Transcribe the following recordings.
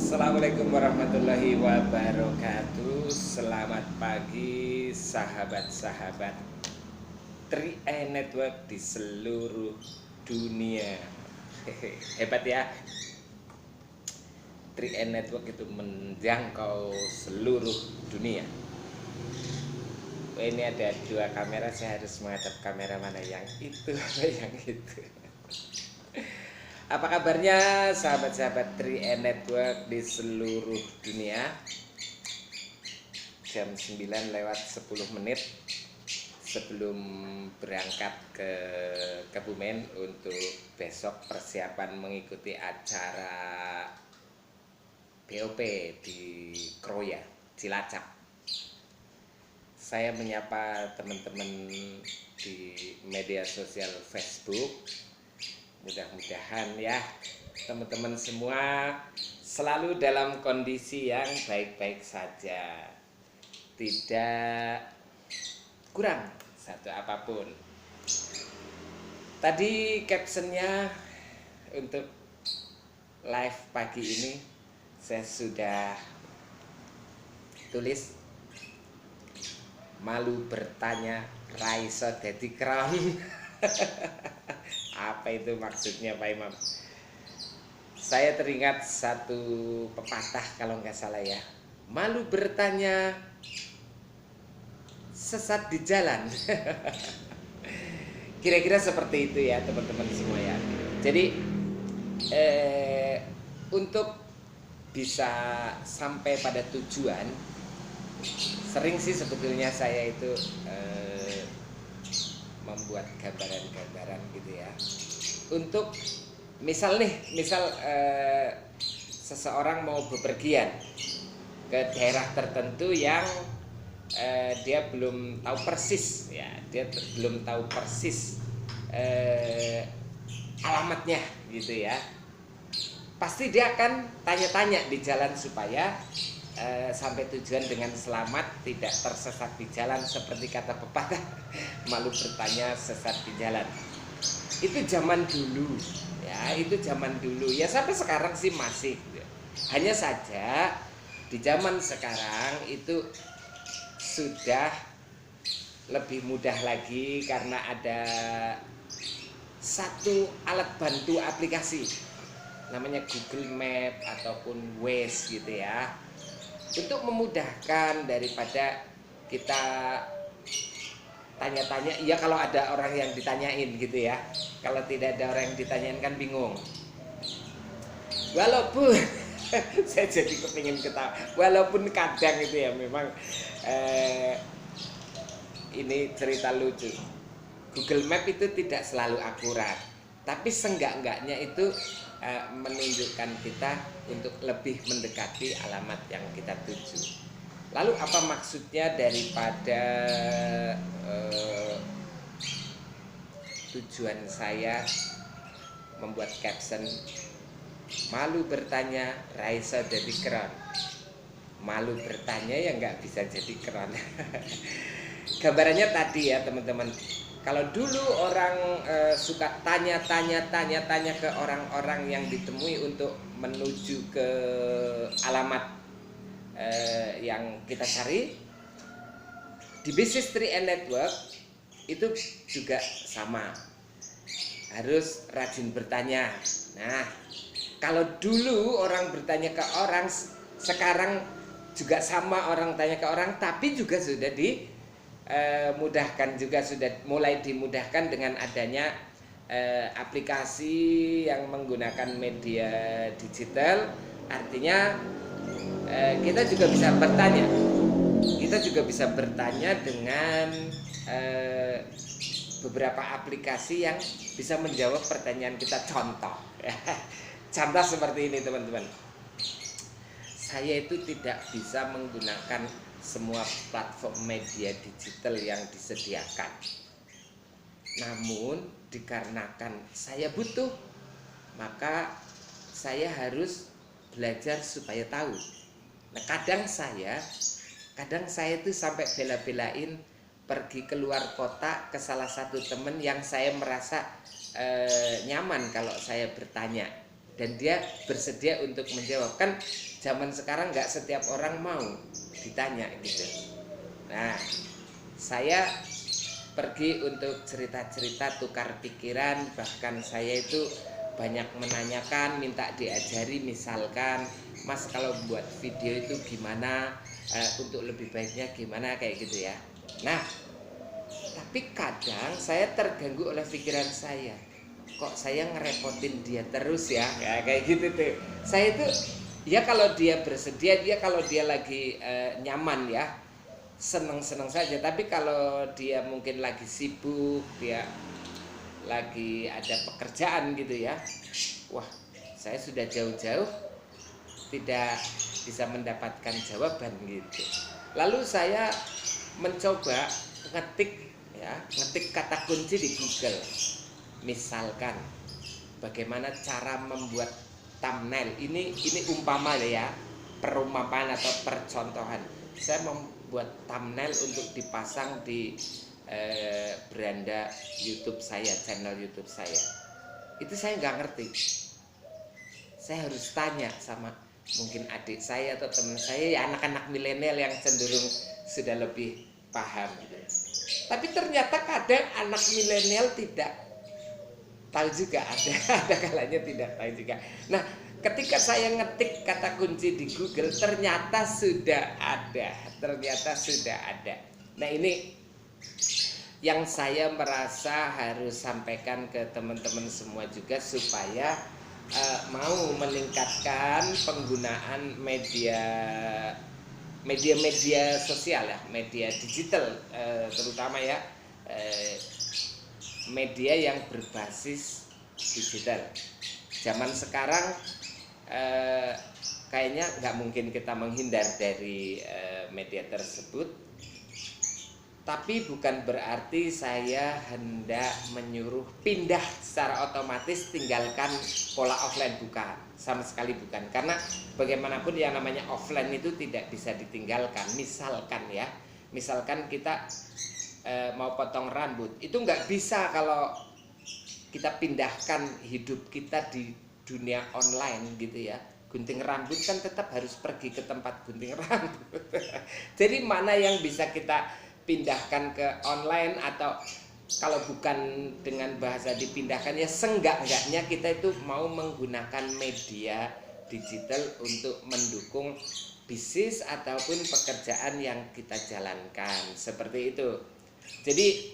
Assalamualaikum warahmatullahi wabarakatuh. Selamat pagi sahabat-sahabat 3i Network di seluruh dunia. Hebat ya. 3i Network itu menjangkau seluruh dunia. Ini ada dua kamera, saya harus menghadap kamera mana yang itu atau yang itu. Apa kabarnya sahabat-sahabat 3i Network di seluruh dunia? Jam 9:10 sebelum berangkat ke Kebumen untuk besok persiapan mengikuti acara BOP di Kroya, Cilacap. Saya menyapa teman-teman di media sosial Facebook. Mudah-mudahan ya teman-teman semua selalu dalam kondisi yang baik-baik saja, tidak kurang satu apapun. Tadi captionnya untuk live pagi ini saya sudah tulis, malu bertanya Raiso dadi kram. Apa itu maksudnya Pak Imam? Saya teringat satu pepatah kalau nggak salah ya. Malu bertanya, sesat di jalan. Kira-kira seperti itu ya teman-teman semua ya. Jadi untuk bisa sampai pada tujuan, sering sih sebetulnya saya itu membuat gambaran-gambaran gitu ya. Untuk misal seseorang mau bepergian ke daerah tertentu yang dia belum tahu persis ya, belum tahu persis alamatnya gitu ya. Pasti dia akan tanya-tanya di jalan supaya sampai tujuan dengan selamat, tidak tersesat di jalan, seperti kata pepatah, malu bertanya sesat di jalan. Itu zaman dulu ya, itu zaman dulu ya, sampai sekarang sih masih. Hanya saja di zaman sekarang itu sudah lebih mudah lagi karena ada satu alat bantu aplikasi namanya Google Map ataupun Waze gitu ya, untuk memudahkan daripada kita tanya-tanya. Iya kalau ada orang yang ditanyain gitu ya, kalau tidak ada orang yang ditanyain kan bingung. Walaupun saya jadi kepingin ketawa, walaupun kadang itu ya memang ini cerita lucu, Google Map itu tidak selalu akurat, tapi seenggak-enggaknya itu menunjukkan kita untuk lebih mendekati alamat yang kita tuju. Lalu apa maksudnya daripada tujuan saya membuat caption malu bertanya Raisa jadi keren? Malu bertanya ya nggak bisa jadi keren. Gambarannya tadi ya teman-teman, kalau dulu orang suka tanya-tanya ke orang-orang yang ditemui untuk menuju ke alamat yang kita cari, di bisnis 3i Network itu juga sama, harus rajin bertanya. Nah, kalau dulu orang bertanya ke orang, sekarang juga sama, orang tanya ke orang, tapi juga sudah dimudahkan, juga sudah mulai dimudahkan dengan adanya aplikasi yang menggunakan media digital. Artinya kita juga bisa bertanya, dengan beberapa aplikasi yang bisa menjawab pertanyaan kita. Contoh seperti ini teman-teman, saya itu tidak bisa menggunakan semua platform media digital yang disediakan, namun dikarenakan saya butuh, maka saya harus belajar supaya tahu. Nah, kadang saya itu sampai bela-belain pergi keluar kota ke salah satu temen yang saya merasa nyaman kalau saya bertanya. dan dia bersedia untuk menjawab. Kan zaman sekarang nggak setiap orang mau ditanya gitu. Nah, saya pergi untuk cerita-cerita, tukar pikiran, bahkan saya itu banyak menanyakan, minta diajari, misalkan Mas kalau buat video itu gimana, untuk lebih baiknya gimana, kayak gitu ya. Nah, tapi kadang saya terganggu oleh pikiran saya, kok saya ngerepotin dia terus ya, kayak gitu tuh. Saya itu ya kalau dia bersedia, dia kalau dia lagi nyaman ya, seneng-seneng saja. Tapi kalau dia mungkin lagi sibuk, dia lagi ada pekerjaan gitu ya, wah saya sudah jauh-jauh tidak bisa mendapatkan jawaban gitu. Lalu saya mencoba ngetik kata kunci di Google, misalkan bagaimana cara membuat thumbnail. Ini umpama ya, perumpamaan atau percontohan. Saya membuat thumbnail untuk dipasang di beranda YouTube saya, channel YouTube saya. Itu saya nggak ngerti. Saya harus tanya sama mungkin adik saya atau teman saya, ya anak-anak milenial yang cenderung sudah lebih paham gitu. Tapi ternyata kadang anak milenial tidak tahu juga, ada kalanya tidak tahu juga. Nah, ketika saya ngetik kata kunci di Google, ternyata sudah ada. Nah, ini yang saya merasa harus sampaikan ke teman-teman semua juga, supaya mau meningkatkan penggunaan media sosial ya, media digital, terutama ya media yang berbasis digital. Zaman sekarang kayaknya nggak mungkin kita menghindar dari media tersebut. Tapi bukan berarti saya hendak menyuruh pindah secara otomatis, tinggalkan pola offline, bukan, sama sekali bukan. Karena bagaimanapun yang namanya offline itu tidak bisa ditinggalkan. Misalkan kita mau potong rambut, itu nggak bisa kalau kita pindahkan hidup kita di dunia online gitu ya. Gunting rambut kan tetap harus pergi ke tempat gunting rambut. Jadi mana yang bisa kita pindahkan ke online, atau kalau bukan dengan bahasa dipindahkan ya seenggak-enggaknya kita itu mau menggunakan media digital untuk mendukung bisnis ataupun pekerjaan yang kita jalankan, seperti itu. Jadi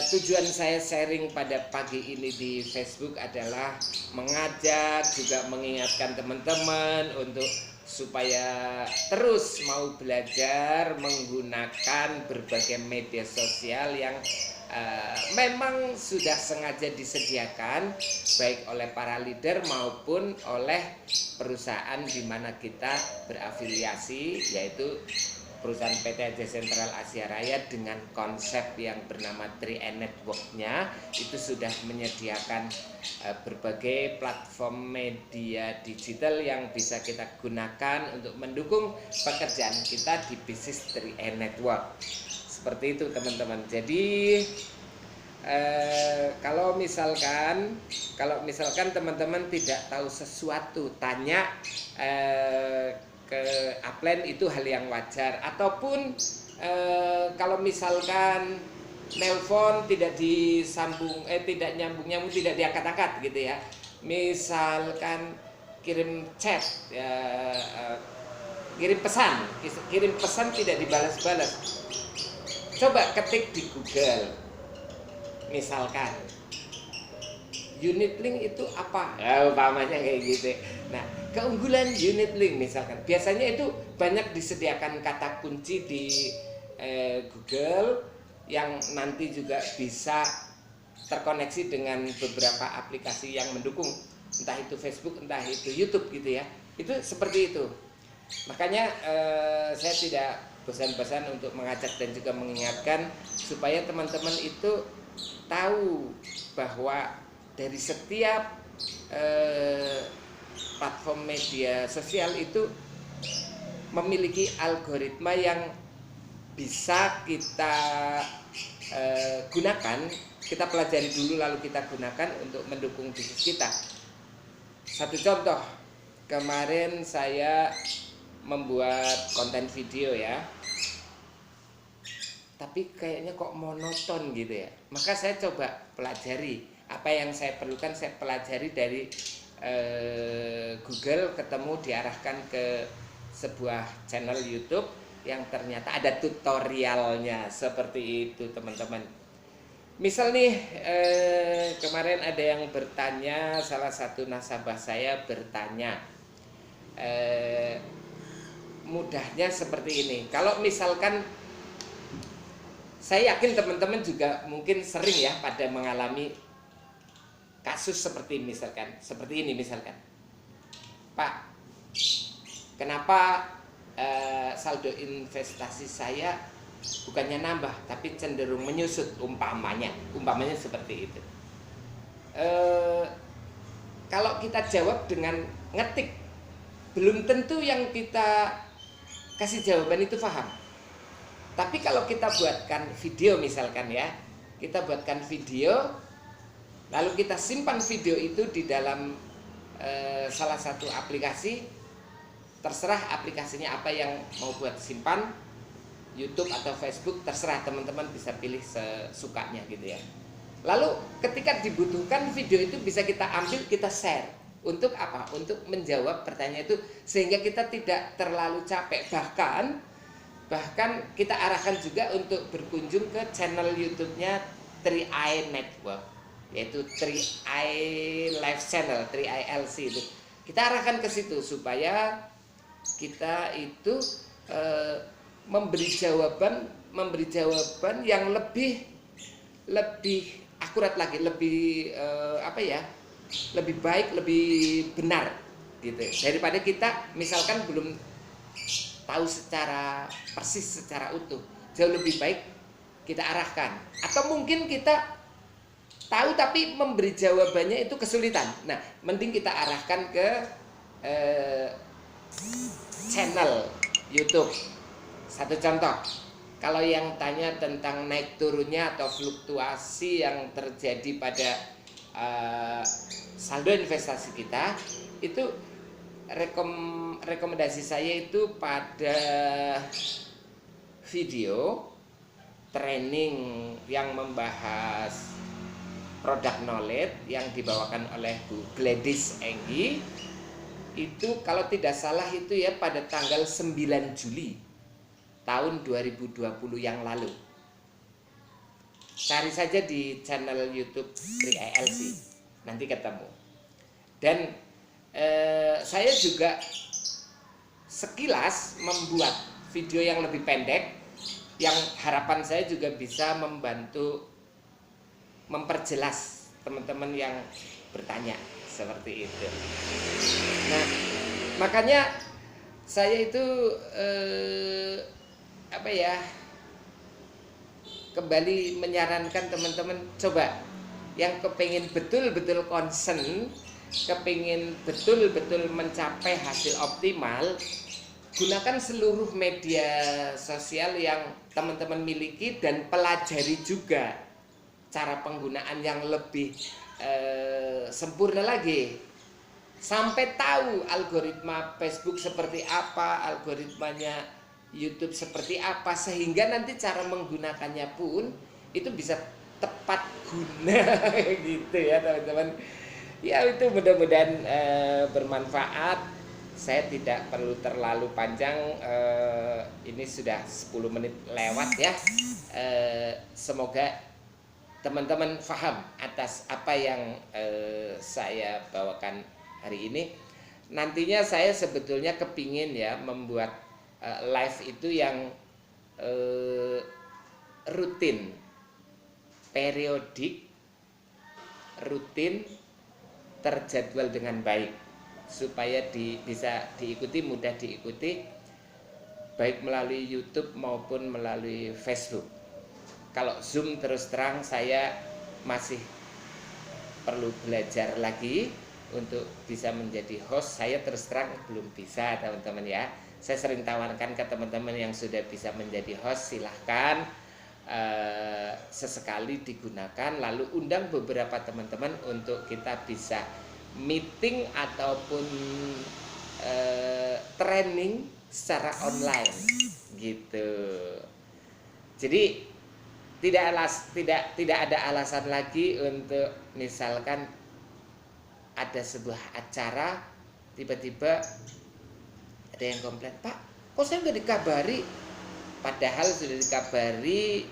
tujuan saya sharing pada pagi ini di Facebook adalah mengajak, juga mengingatkan teman-teman untuk supaya terus mau belajar menggunakan berbagai media sosial yang memang sudah sengaja disediakan baik oleh para leader maupun oleh perusahaan di mana kita berafiliasi, yaitu perusahaan PT Sentral Asia Raya dengan konsep yang bernama 3N Network-nya itu sudah menyediakan berbagai platform media digital yang bisa kita gunakan untuk mendukung pekerjaan kita di bisnis 3N Network. Seperti itu teman-teman. Jadi kalau misalkan teman-teman tidak tahu sesuatu, tanya ke upline, itu hal yang wajar. Ataupun kalau misalkan nelpon tidak disambung, tidak nyambung, tidak diangkat-angkat gitu ya. Misalkan kirim chat, kirim pesan tidak dibalas-balas. Coba ketik di Google, misalkan unit link itu apa? Ya, umpamanya kayak gitu. Nah, keunggulan unit link misalkan, biasanya itu banyak disediakan kata kunci di Google yang nanti juga bisa terkoneksi dengan beberapa aplikasi yang mendukung, entah itu Facebook, entah itu YouTube gitu ya. Itu seperti itu. Makanya saya tidak bosan-bosan untuk mengajak dan juga mengingatkan supaya teman-teman itu tahu bahwa dari setiap platform media sosial itu memiliki algoritma yang bisa kita gunakan, kita pelajari dulu lalu kita gunakan untuk mendukung bisnis kita. Satu contoh, kemarin saya membuat konten video ya, tapi kayaknya kok monoton gitu ya. Maka saya coba pelajari apa yang saya perlukan, saya pelajari dari Google, ketemu diarahkan ke sebuah channel YouTube yang ternyata ada tutorialnya seperti itu teman-teman. Misal nih kemarin ada yang bertanya, salah satu nasabah saya bertanya, mudahnya seperti ini. Kalau misalkan, saya yakin teman-teman juga mungkin sering ya pada mengalami kasus seperti misalkan, seperti ini misalkan, Pak, kenapa saldo investasi saya bukannya nambah tapi cenderung menyusut, umpamanya seperti itu. Kalau kita jawab dengan ngetik, belum tentu yang kita kasih jawaban itu paham. Tapi kalau kita buatkan video misalkan ya, kita buatkan video, lalu kita simpan video itu di dalam salah satu aplikasi, terserah aplikasinya apa yang mau buat simpan, YouTube atau Facebook, terserah teman-teman bisa pilih sesukanya gitu ya. Lalu ketika dibutuhkan video itu bisa kita ambil, kita share. Untuk apa? Untuk menjawab pertanyaan itu, sehingga kita tidak terlalu capek. Bahkan kita arahkan juga untuk berkunjung ke channel YouTube-nya 3i Network, yaitu 3i Live Channel, 3i LC itu. Kita arahkan ke situ supaya kita itu memberi jawaban yang lebih akurat lagi, lebih lebih baik, lebih benar gitu. Daripada kita misalkan belum tahu secara persis, secara utuh. Jauh lebih baik kita arahkan. Atau mungkin kita tahu tapi memberi jawabannya itu kesulitan. Nah, mending kita arahkan ke channel YouTube. Satu contoh, kalau yang tanya tentang naik turunnya atau fluktuasi yang terjadi pada saldo investasi kita, itu rekomendasi saya itu pada video training yang membahas product knowledge yang dibawakan oleh Bu Gladys Enggi. Itu kalau tidak salah itu ya pada tanggal 9 Juli tahun 2020 yang lalu. Cari saja di channel YouTube 3ILC, nanti ketemu. Dan saya juga sekilas membuat video yang lebih pendek, yang harapan saya juga bisa membantu memperjelas teman-teman yang bertanya seperti itu. Nah, makanya saya itu kembali menyarankan teman-teman, coba yang kepingin betul-betul concern, kepingin betul-betul mencapai hasil optimal, gunakan seluruh media sosial yang teman-teman miliki dan pelajari juga cara penggunaan yang lebih sempurna lagi, sampai tahu algoritma Facebook seperti apa, algoritmanya YouTube seperti apa, sehingga nanti cara menggunakannya pun itu bisa tepat guna gitu ya teman-teman. Ya, itu mudah-mudahan bermanfaat. Saya tidak perlu terlalu panjang, ini sudah 10 menit lewat ya. Semoga teman-teman paham atas apa yang saya bawakan hari ini. Nantinya saya sebetulnya kepingin ya membuat live itu yang rutin, periodik, rutin, terjadwal dengan baik, supaya bisa diikuti, mudah diikuti, baik melalui YouTube maupun melalui Facebook. Kalau Zoom terus terang saya masih perlu belajar lagi untuk bisa menjadi host. Saya terus terang belum bisa teman-teman ya. Saya sering tawarkan ke teman-teman yang sudah bisa menjadi host, silahkan sesekali digunakan, lalu undang beberapa teman-teman untuk kita bisa meeting ataupun training secara online gitu. Jadi tidak ada alasan lagi untuk misalkan ada sebuah acara tiba-tiba ada yang komplain, Pak, kok saya nggak dikabari? Padahal sudah dikabari,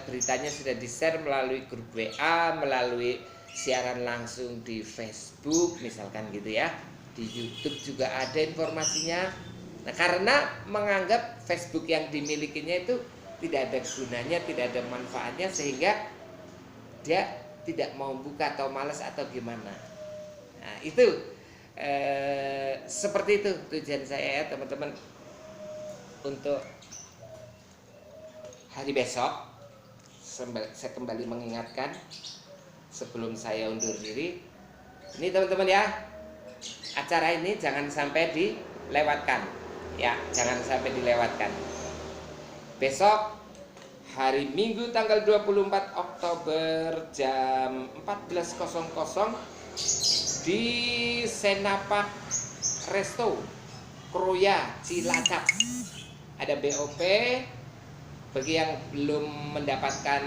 beritanya sudah di-share melalui grup WA, melalui siaran langsung di Facebook misalkan gitu ya. Di YouTube juga ada informasinya. Nah, karena menganggap Facebook yang dimilikinya itu tidak ada gunanya, tidak ada manfaatnya, sehingga dia tidak mau buka atau malas atau gimana. Nah, itu seperti itu tujuan saya ya teman-teman, untuk hari besok. Saya kembali mengingatkan sebelum saya undur diri, ini teman-teman ya, acara ini jangan sampai dilewatkan ya, jangan sampai dilewatkan. Besok hari Minggu tanggal 24 Oktober jam 14.00 di Senapak Resto Kroya Cilacap. Ada BOP. Bagi yang belum mendapatkan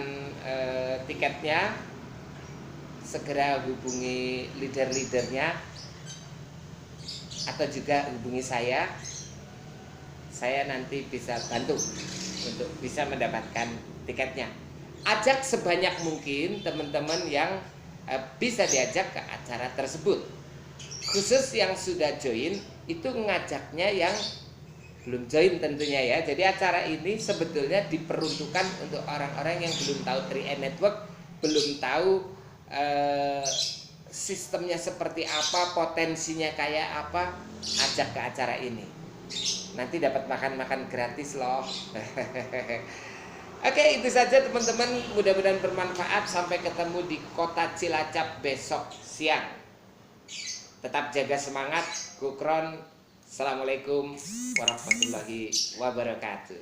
tiketnya, segera hubungi leader-leadernya atau juga hubungi saya. Saya nanti bisa bantu untuk bisa mendapatkan tiketnya. Ajak sebanyak mungkin teman-teman yang bisa diajak ke acara tersebut. Khusus yang sudah join, itu ngajaknya yang belum join tentunya ya. Jadi acara ini sebetulnya diperuntukkan untuk orang-orang yang belum tahu 3N Network, belum tahu sistemnya seperti apa, potensinya kayak apa. Ajak ke acara ini, nanti dapat makan-makan gratis loh. Oke, itu saja teman-teman, mudah-mudahan bermanfaat. Sampai ketemu di kota Cilacap besok siang. Tetap jaga semangat, Gukron. Assalamualaikum warahmatullahi wabarakatuh.